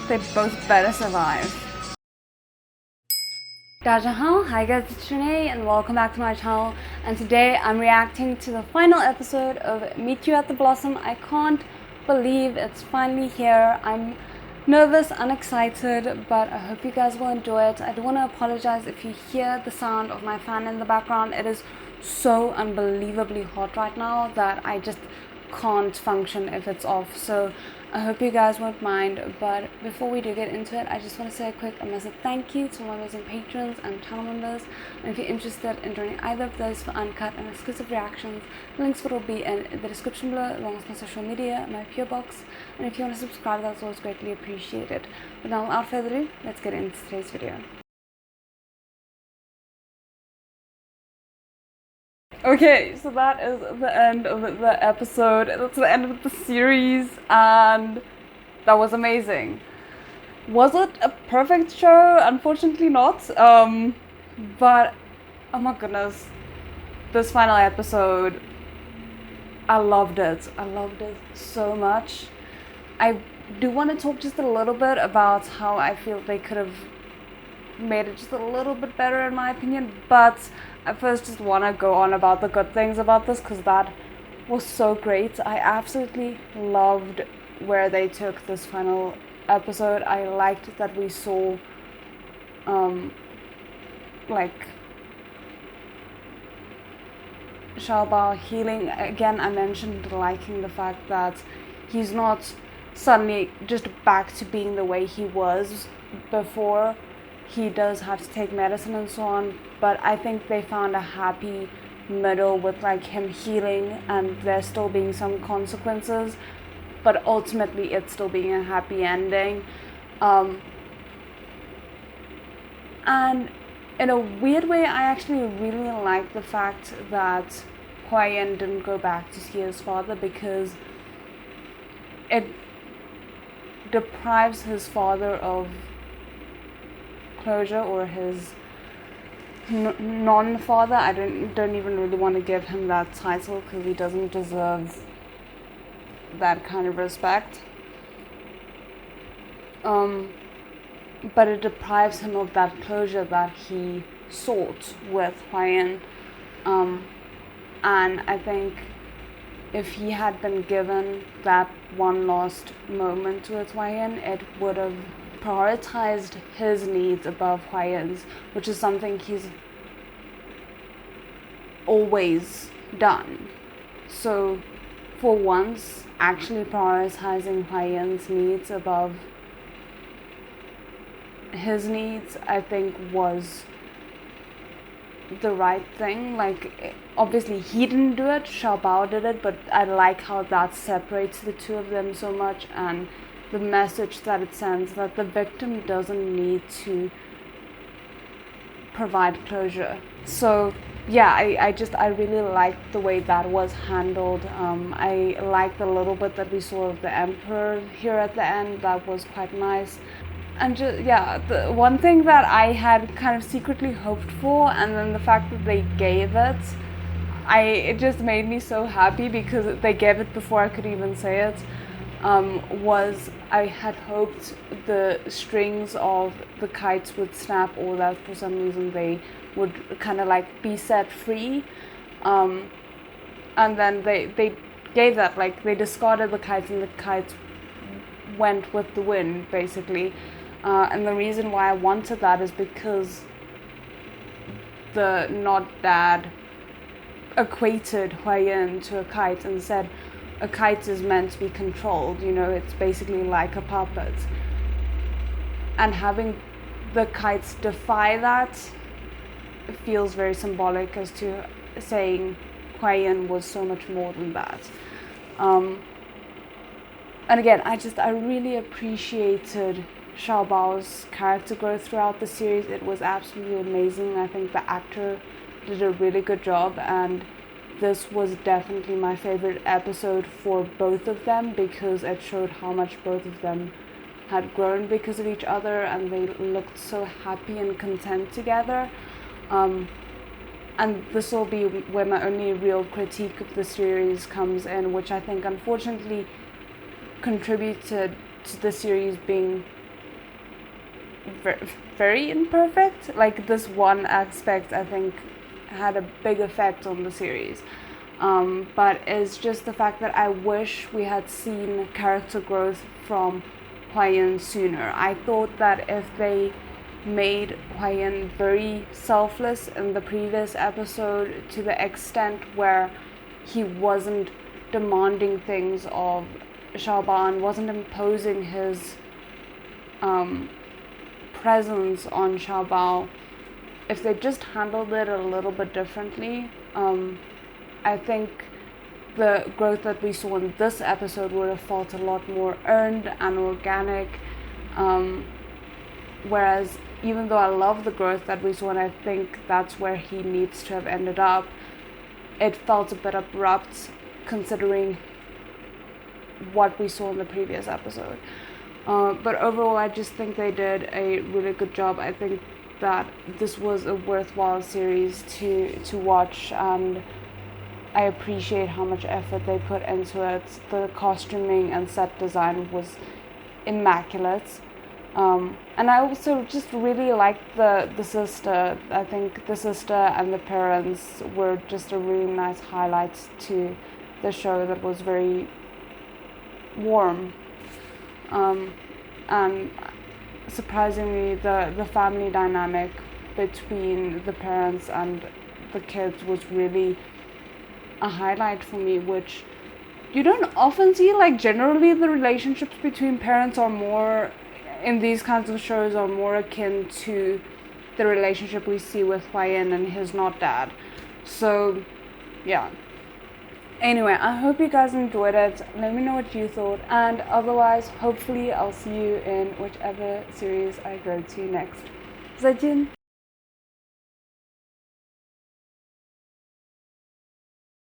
they both better survive. Hi guys, it's Renee and welcome back to my channel, and today I'm reacting to the final episode of Meet You at the Blossom. I can't believe it's finally here. I'm nervous and excited, but I hope you guys will enjoy it. I do want to apologize if you hear the sound of my fan in the background. It is so unbelievably hot right now that I just can't function if it's off, so I hope you guys won't mind. But before we do get into it, I just want to say a quick massive thank you to my amazing patrons and channel members, and if you're interested in joining either of those for uncut and exclusive reactions, links will be in the description below, along with my social media, my PO box, and if you want to subscribe, that's always greatly appreciated. But now without further ado, let's get into today's video. Okay, so that is the end of the episode. That's the end of the series, and that was amazing. Was it a perfect show? Unfortunately not. But oh my goodness, this final episode, I loved it. I loved it so much. I do want to talk just a little bit about how I feel they could have made it just a little bit better in my opinion, but I first just want to go on about the good things about this, because that was so great. I absolutely loved where they took this final episode. I liked that we saw like Xiaobao healing again. I mentioned liking the fact that he's not suddenly just back to being the way he was before. He does have to take medicine and so on, but I think they found a happy middle with like him healing and there still being some consequences, but ultimately it's still being a happy ending. And in a weird way, I actually really like the fact that Huayan didn't go back to see his father, because it deprives his father of closure, or his non-father. I don't even really want to give him that title, because he doesn't deserve that kind of respect. But it deprives him of that closure that he sought with Huayan. And I think if he had been given that one last moment with Huayan, it would have prioritized his needs above Huayan's, which is something he's always done. So for once, actually prioritizing Huayan's needs above his needs, I think, was the right thing. Like, obviously he didn't do it, Xiaobao did it, but I like how that separates the two of them so much, and the message that it sends, that the victim doesn't need to provide closure. So yeah, I really liked the way that was handled. I liked the little bit that we saw of the Emperor here at the end. That was quite nice. And just, yeah, the one thing that I had kind of secretly hoped for, and then the fact that they gave it, it just made me so happy, because they gave it before I could even say it. Was I had hoped the strings of the kites would snap, or that for some reason they would kind of like be set free, and then they gave that, like they discarded the kites and the kites went with the wind basically. And the reason why I wanted that is because the Not Dad equated Huayan to a kite and said a kite is meant to be controlled, you know, it's basically like a puppet. And having the kites defy that feels very symbolic as to saying Huayan was so much more than that. And again, I really appreciated Xiaobao's character growth throughout the series. It was absolutely amazing. I think the actor did a really good job, and this was definitely my favorite episode for both of them, because it showed how much both of them had grown because of each other, and they looked so happy and content together. And this will be where my only real critique of the series comes in, which I think unfortunately contributed to the series being very imperfect. Like this one aspect, I think, had a big effect on the series. But it's just the fact that I wish we had seen character growth from Hwa-in sooner. I thought that if they made Hwa-in very selfless in the previous episode to the extent where he wasn't demanding things of Xiaobao, wasn't imposing his presence on Xiaobao, if they just handled it a little bit differently, I think the growth that we saw in this episode would have felt a lot more earned and organic. Whereas even though I love the growth that we saw and I think that's where he needs to have ended up, it felt a bit abrupt considering what we saw in the previous episode. But overall, I just think they did a really good job. I think that this was a worthwhile series to watch, and I appreciate how much effort they put into it. The costuming and set design was immaculate. And I also just really liked the sister. I think the sister and the parents were just a really nice highlight to the show that was very warm. And surprisingly, the family dynamic between the parents and the kids was really a highlight for me, which you don't often see. Like generally the relationships between parents are more, in these kinds of shows, are more akin to the relationship we see with Hwa-in and his not dad. So yeah. Anyway, I hope you guys enjoyed it. Let me know what you thought, and otherwise, hopefully I'll see you in whichever series I go to next. 再见.